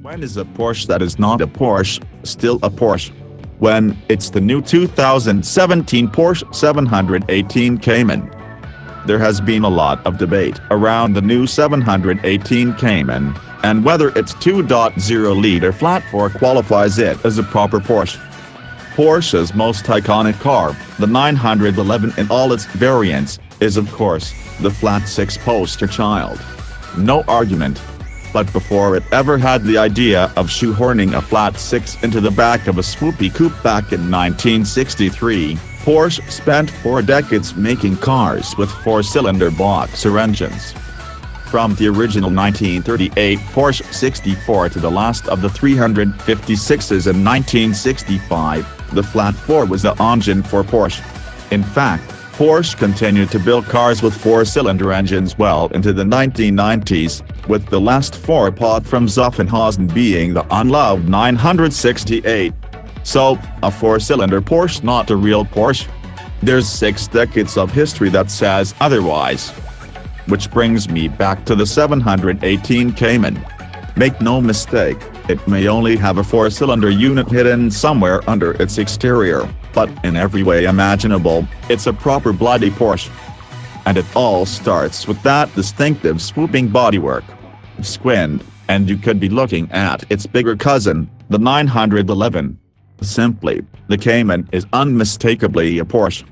When is a Porsche that is not a Porsche still a Porsche? When it's the new 2017 Porsche 718 Cayman. There has been a lot of debate around the new 718 Cayman, and whether its 2.0-liter flat-4 qualifies it as a proper Porsche. Porsche's most iconic car, the 911 in all its variants, is of course, the flat-6 poster child. No argument. But before it ever had the idea of shoehorning a flat-6 into the back of a swoopy coupe back in 1963, Porsche spent 4 decades making cars with 4-cylinder Boxster engines. From the original 1938 Porsche 64 to the last of the 356s in 1965, the flat-4 was the engine for Porsche. In fact, Porsche continued to build cars with 4-cylinder engines well into the 1990s, with the last 4-pot from Zuffenhausen being the unloved 968. So, a 4-cylinder Porsche not a real Porsche? There's 6 decades of history that says otherwise. Which brings me back to the 718 Cayman. Make no mistake, it may only have a 4-cylinder unit hidden somewhere under its exterior, but in every way imaginable, it's a proper bloody Porsche. And it all starts with that distinctive swooping bodywork. Squint, and you could be looking at its bigger cousin, the 911. Simply, the Cayman is unmistakably a Porsche.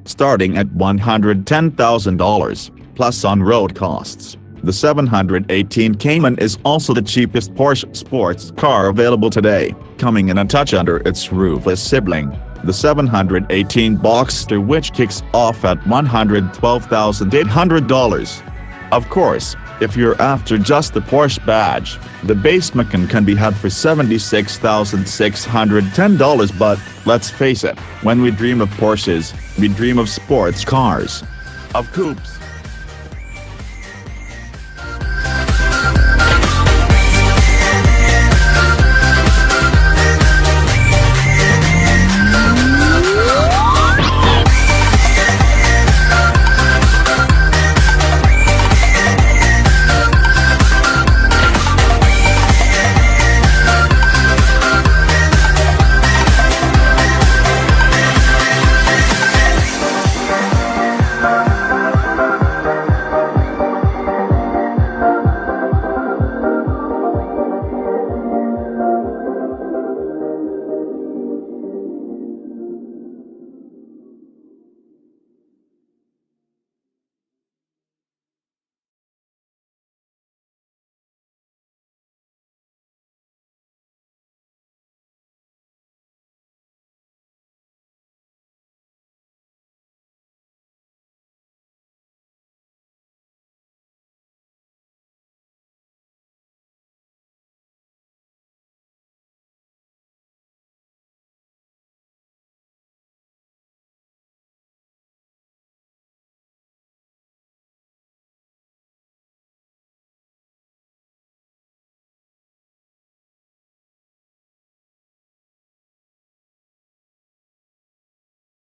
Starting at $110,000, plus on-road costs, the 718 Cayman is also the cheapest Porsche sports car available today, coming in a touch under its roofless sibling, the 718 Boxster, which kicks off at $112,800. Of course, if you're after just the Porsche badge, the base Macan can be had for $76,610, but, let's face it, when we dream of Porsches, we dream of sports cars. Of coupes.